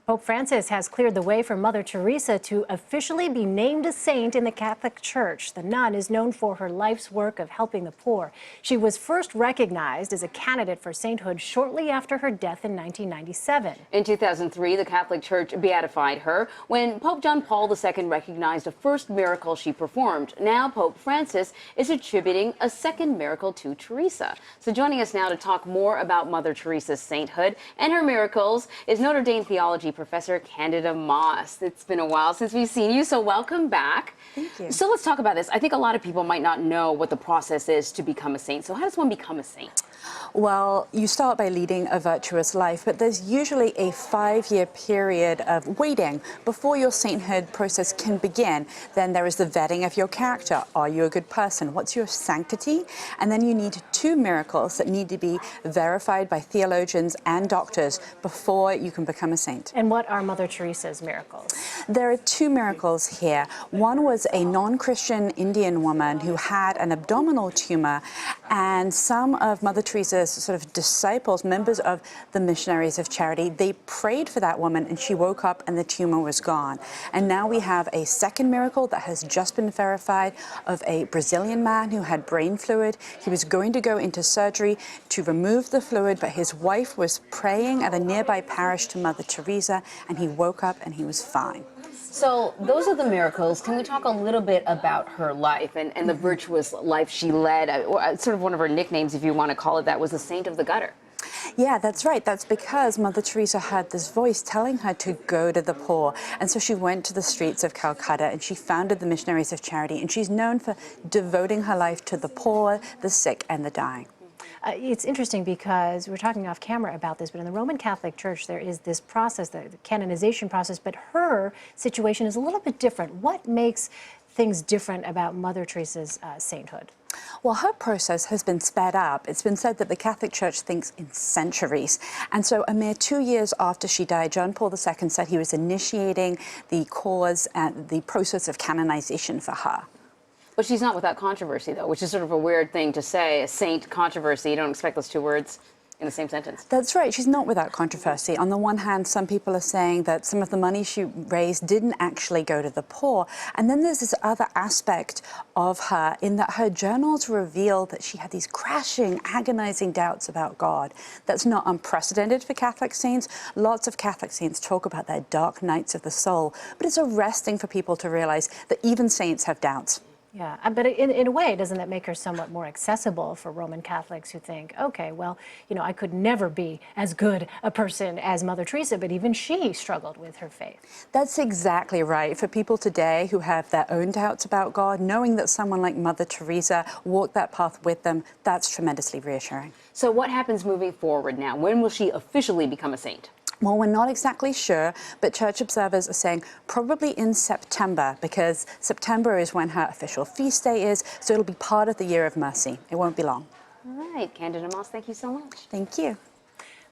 Pope Francis has cleared the way for Mother Teresa to officially be named a saint in the Catholic Church. The nun is known for her life's work of helping the poor. She was first recognized as a candidate for sainthood shortly after her death in 1997. In 2003, the Catholic Church beatified her when Pope John Paul II recognized the first miracle she performed. Now Pope Francis is attributing a second miracle to Teresa. So joining us now to talk more about Mother Teresa's sainthood and her miracles is Notre Dame Theology Professor Candida Moss. It's been a while since we've seen you, so welcome back. Thank you. So let's talk about this. I think a lot of people might not know what the process is to become a saint. So how does one become a saint? Well, you start by leading a virtuous life, but there's usually a 5-year period of waiting before your sainthood process can begin. Then there is the vetting of your character. Are you a good person? What's your sanctity? And then you need 2 miracles that need to be verified by theologians and doctors before you can become a saint. And what are Mother Teresa's miracles? There are 2 miracles here. One was a non-Christian Indian woman who had an abdominal tumor, and some of Mother Teresa's sort of disciples, members of the Missionaries of Charity, they prayed for that woman and she woke up and the tumor was gone. And now we have a second miracle that has just been verified of a Brazilian man who had brain fluid. He was going to go into surgery to remove the fluid, but his wife was praying at a nearby parish to Mother Teresa, and he woke up and he was fine. So those are the miracles. Can we talk a little bit about her life and the virtuous life she led? Sort of one of her nicknames, if you want to call it that, was the Saint of the Gutter. Yeah, that's right. That's because Mother Teresa had this voice telling her to go to the poor. And so she went to the streets of Calcutta and she founded the Missionaries of Charity. And she's known for devoting her life to the poor, the sick, and the dying. It's interesting because we're talking off camera about this, but in the Roman Catholic Church, there is this process, the canonization process, but her situation is a little bit different. What makes things different about Mother Teresa's sainthood? Well, her process has been sped up. It's been said that the Catholic Church thinks in centuries. And so a mere 2 years after she died, John Paul II said he was initiating the cause and the process of canonization for her. But she's not without controversy, though, which is sort of a weird thing to say, a saint controversy. You don't expect those 2 words in the same sentence. That's right. She's not without controversy. On the one hand, some people are saying that some of the money she raised didn't actually go to the poor. And then there's this other aspect of her in that her journals reveal that she had these crashing, agonizing doubts about God. That's not unprecedented for Catholic saints. Lots of Catholic saints talk about their dark nights of the soul. But it's arresting for people to realize that even saints have doubts. Yeah, but in a way, doesn't that make her somewhat more accessible for Roman Catholics who think, okay, well, you know, I could never be as good a person as Mother Teresa, but even she struggled with her faith. That's exactly right. For people today who have their own doubts about God, knowing that someone like Mother Teresa walked that path with them, that's tremendously reassuring. So what happens moving forward now? When will she officially become a saint? Well, we're not exactly sure, but church observers are saying probably in September, because September is when her official feast day is, so it'll be part of the Year of Mercy. It won't be long. All right, Candida Moss, thank you so much. Thank you.